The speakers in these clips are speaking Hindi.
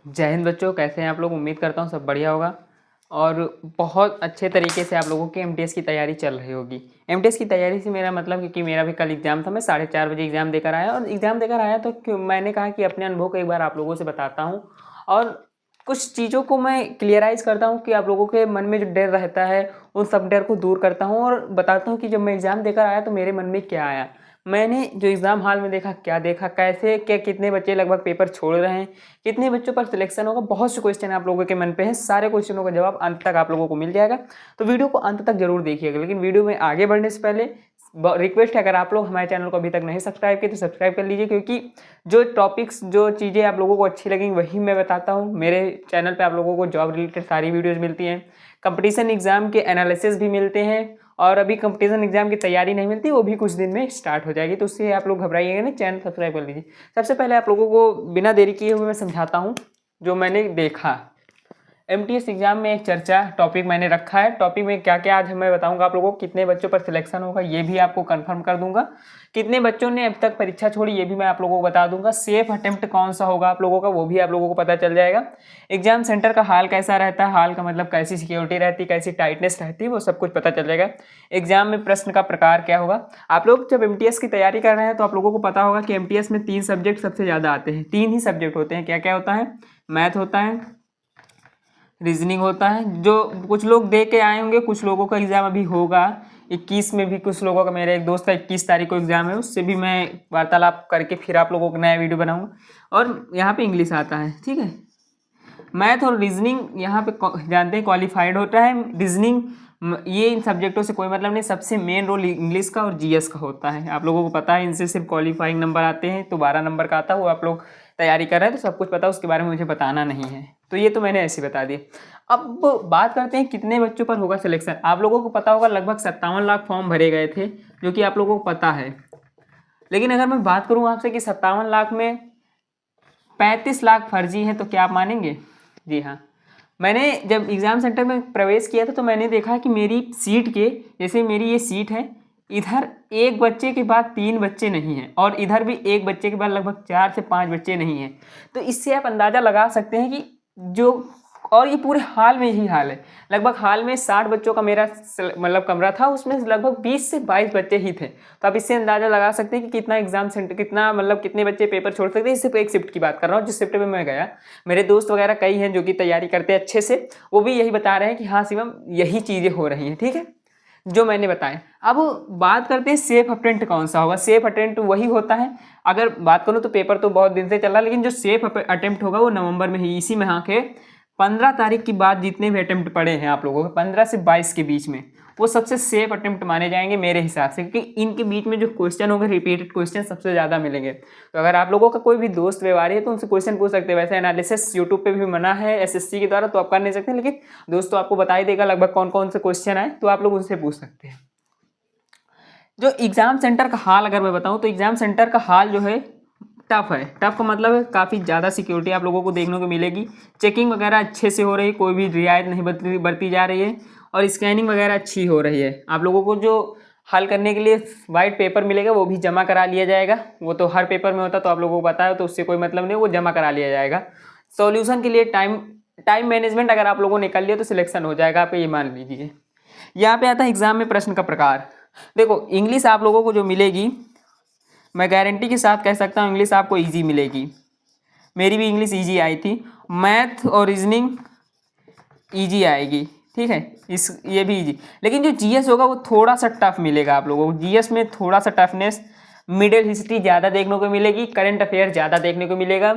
जय हिंद बच्चों, कैसे हैं आप लोग। उम्मीद करता हूँ सब बढ़िया होगा और बहुत अच्छे तरीके से आप लोगों की एमटीएस की तैयारी चल रही होगी। एमटीएस की तैयारी से मेरा मतलब क्योंकि मेरा भी कल एग्ज़ाम था, मैं 4:30 बजे एग्ज़ाम देकर आया और एग्ज़ाम देकर आया तो मैंने कहा कि अपने अनुभव को एक बार आप लोगों से बताता हूँ और कुछ चीज़ों को मैं क्लियराइज़ करता हूँ कि आप लोगों के मन में जो डर रहता है उन सब डर को दूर करता हूँ और बताता हूँ कि जब मैं एग्ज़ाम देकर आया तो मेरे मन में क्या आया, मैंने जो एग्ज़ाम हॉल में देखा, क्या देखा, कैसे क्या, कितने बच्चे लगभग पेपर छोड़ रहे हैं, कितने बच्चों पर सिलेक्शन होगा। बहुत से क्वेश्चन आप लोगों के मन पे हैं, सारे क्वेश्चनों का जवाब अंत तक आप लोगों को मिल जाएगा। तो वीडियो को अंत तक जरूर देखिएगा। लेकिन वीडियो में आगे बढ़ने से पहले रिक्वेस्ट है, अगर आप लोग हमारे चैनल को अभी तक नहीं सब्सक्राइब किए तो सब्सक्राइब कर लीजिए, क्योंकि जो टॉपिक्स जो चीज़ें आप लोगों को अच्छी लगेंगी वही मैं बताता हूँ। मेरे चैनल पे आप लोगों को जॉब रिलेटेड सारी वीडियोज़ मिलती हैं, कंपटीशन एग्जाम के एनालिसिस भी मिलते हैं और अभी कंपटीशन एग्जाम की तैयारी नहीं मिलती, वो भी कुछ दिन में स्टार्ट हो जाएगी। तो उससे आप लोग घबराइएगा नहीं, चैनल सब्सक्राइब कर लीजिए। सबसे पहले आप लोगों को बिना देरी किए हुए मैं समझाता हूँ जो मैंने देखा। एमटीएस एग्जाम में एक चर्चा टॉपिक मैंने रखा है। टॉपिक में क्या क्या आज मैं बताऊंगा आप लोगों को, कितने बच्चों पर सिलेक्शन होगा ये भी आपको कंफर्म कर दूंगा, कितने बच्चों ने अब तक परीक्षा छोड़ी ये भी मैं आप लोगों को बता दूंगा, सेफ अटेम्प्ट कौन सा होगा आप लोगों का वो भी आप लोगों को पता चल जाएगा, एग्जाम सेंटर का हाल कैसा रहता है, हाल का मतलब कैसी सिक्योरिटी रहती है, कैसी टाइटनेस रहती है, वो सब कुछ पता चल जाएगा। एग्जाम में प्रश्न का प्रकार क्या होगा। आप लोग जब एमटीएस की तैयारी कर रहे हैं तो आप लोगों को पता होगा कि एमटीएस में 3 सब्जेक्ट सबसे ज़्यादा आते हैं। 3 ही सब्जेक्ट होते हैं। क्या क्या होता है? मैथ होता है, रीजनिंग होता है, जो कुछ लोग दे के आए होंगे, कुछ लोगों का एग्ज़ाम अभी होगा 21 में भी, कुछ लोगों का, मेरे एक दोस्त का 21 तारीख को एग्ज़ाम है, उससे भी मैं वार्तालाप करके फिर आप लोगों को नया वीडियो बनाऊंगा। और यहाँ पे इंग्लिश आता है, ठीक है। मैथ और रीजनिंग यहाँ पे जानते हैं क्वालिफाइड होता है। रीजनिंग ये इन सब्जेक्टों से कोई मतलब नहीं, सबसे मेन रोल इंग्लिश का और जीएस का होता है। आप लोगों को पता है इनसे सिर्फ क्वालिफाइंग नंबर आते हैं, तो 12 नंबर का आता है, वो आप लोग तैयारी कर रहे हैं तो सब कुछ पता है, उसके बारे में मुझे बताना नहीं है। तो ये तो मैंने ऐसे बता दिया। अब बात करते हैं कितने बच्चों पर होगा सिलेक्शन। आप लोगों को पता होगा लगभग 57 लाख फॉर्म भरे गए थे, जो कि आप लोगों को पता है। लेकिन अगर मैं बात करूँ आपसे कि 57 लाख में 35 लाख फर्जी हैं, तो क्या आप मानेंगे? जी हाँ। मैंने जब एग्ज़ाम सेंटर में प्रवेश किया था तो मैंने देखा कि मेरी सीट के, जैसे मेरी ये सीट है, इधर एक बच्चे के बाद 3 बच्चे नहीं हैं और इधर भी एक बच्चे के बाद लगभग 4 से 5 बच्चे नहीं हैं। तो इससे आप अंदाज़ा लगा सकते हैं कि जो, और ये पूरे हाल में ही हाल है, लगभग हाल में 60 बच्चों का मेरा मतलब कमरा था, उसमें लगभग 20 से 22 बच्चे ही थे। तो आप इससे अंदाज़ा लगा सकते हैं कि कितना एग्जाम सेंटर, कितना मतलब कितने बच्चे पेपर छोड़ सकते हैं। सिर्फ एक शिफ्ट की बात कर रहा हूँ, जिस शिफ्ट में मैं गया, मेरे दोस्त वगैरह कई हैं जो कि तैयारी करते हैं अच्छे से, वो भी यही बता रहे हैं कि हाँ शिवम यही चीज़ें हो रही हैं, ठीक है, जो मैंने बताया। अब बात करते हैं सेफ अटेम्प्ट कौन सा होगा। सेफ अटेम्प्ट वही होता है, अगर बात करूँ तो पेपर तो बहुत दिन से चल रहा है, लेकिन जो सेफ अटेम्प्ट होगा वो नवंबर में ही, इसी महीने के 15 तारीख के बाद जितने भी अटेम्प्ट पड़े हैं आप लोगों के, 15 से 22 के बीच में, वो सबसे सेफ अटेम्प्ट माने जाएंगे मेरे हिसाब से, क्योंकि इनके बीच में जो क्वेश्चन होंगे रिपीटेड क्वेश्चन सबसे ज़्यादा मिलेंगे। तो अगर आप लोगों का कोई भी दोस्त व्यवहार है तो उनसे क्वेश्चन पूछ सकते हैं। वैसे एनालिसिस यूट्यूब पे भी मना है एसएससी के द्वारा, तो आप कर नहीं सकते, लेकिन दोस्तों आपको बता ही देगा लगभग कौन कौन से क्वेश्चन आए, तो आप लोग उनसे पूछ सकते हैं। जो एग्ज़ाम सेंटर का हाल अगर मैं बताऊं तो एग्ज़ाम सेंटर का हाल जो है टफ है। टफ का मतलब है काफ़ी ज़्यादा सिक्योरिटी आप लोगों को देखने को मिलेगी, चेकिंग वगैरह अच्छे से हो रही है, कोई भी रियायत नहीं बरती जा रही है और स्कैनिंग वगैरह अच्छी हो रही है। आप लोगों को जो हल करने के लिए वाइट पेपर मिलेगा वो भी जमा करा लिया जाएगा, वो तो हर पेपर में होता, तो आप लोगों को पता है, तो उससे कोई मतलब नहीं, वो जमा करा लिया जाएगा। सॉल्यूशन के लिए टाइम मैनेजमेंट अगर आप लोगों ने कर लिया तो सिलेक्शन हो जाएगा, आप ये मान लीजिए। यहाँ पे आता है एग्जाम में प्रश्न का प्रकार। देखो इंग्लिश आप लोगों को जो मिलेगी, मैं गारंटी के साथ कह सकता हूँ इंग्लिश आपको इजी मिलेगी, मेरी भी इंग्लिश इजी आई थी। मैथ और रीजनिंग इजी आएगी, ठीक है, इस ये भी इजी। लेकिन जो जीएस होगा वो थोड़ा सा टफ मिलेगा आप लोगों को, जीएस में थोड़ा सा टफनेस, मिडिल हिस्ट्री ज़्यादा देखने को मिलेगी, करंट अफेयर ज़्यादा देखने को मिलेगा।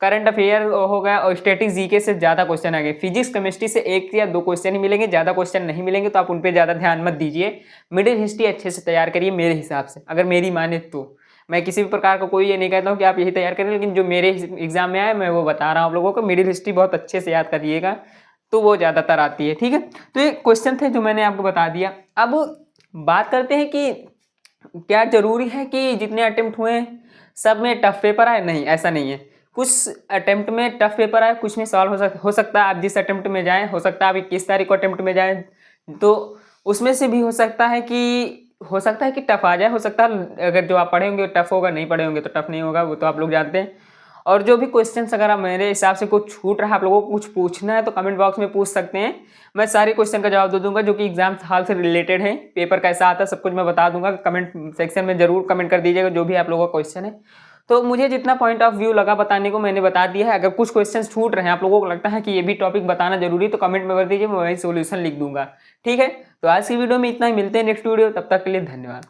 करंट अफेयर हो गया और स्टैटिक जीके से ज़्यादा क्वेश्चन आ गए। फिजिक्स केमिस्ट्री से 1 या 2 क्वेश्चन ही मिलेंगे, ज़्यादा क्वेश्चन नहीं मिलेंगे, तो आप उन पर ज़्यादा ध्यान मत दीजिए। मिडिल हिस्ट्री अच्छे से तैयार करिए मेरे हिसाब से, अगर मेरी माने तो। मैं किसी भी प्रकार का कोई ये नहीं कहता हूँ कि आप यही तैयार करें, लेकिन जो मेरे एग्जाम में आए मैं वो बता रहा हूँ आप लोगों को। मिडिल हिस्ट्री बहुत अच्छे से याद करिएगा, तो वो ज़्यादातर आती है, ठीक है। तो ये क्वेश्चन थे जो मैंने आपको बता दिया। अब बात करते हैं कि क्या जरूरी है कि जितने अटेम्प्ट हुए हैं सब में टफ पेपर आए? नहीं, ऐसा नहीं है। कुछ अटेम्प्ट में टफ पेपर आए, कुछ में सॉल्व हो सकता है आप जिस अटेम्प्ट में जाएं, हो सकता है आप 21 तारीख को अटेम्प्ट में जाएं, तो उसमें से भी हो सकता है कि टफ आ जाए, हो सकता है अगर जो आप पढ़े होंगे टफ होगा, नहीं पढ़े होंगे तो टफ नहीं होगा, वो तो आप लोग जानते हैं। और जो भी क्वेश्चंस अगर आप मेरे हिसाब से कुछ छूट रहा है, आप लोगों को कुछ पूछना है तो कमेंट बॉक्स में पूछ सकते हैं। मैं सारे क्वेश्चन का जवाब दे दूंगा जो कि एग्जाम हाल से रिलेटेड है, पेपर कैसा आता है सब कुछ मैं बता दूंगा। कमेंट सेक्शन में जरूर कमेंट कर दीजिएगा जो भी आप लोगों का क्वेश्चन है। तो मुझे जितना पॉइंट ऑफ व्यू लगा बताने को मैंने बता दिया है। अगर कुछ क्वेश्चन छूट रहे हैं, आप लोगों को लगता है कि ये भी टॉपिक बताना जरूरी, तो कमेंट में कर दीजिए, मैं वही सोल्यूशन लिख दूंगा। ठीक है, तो आज की वीडियो में इतना ही, मिलते हैं नेक्स्ट वीडियो, तब तक के लिए धन्यवाद।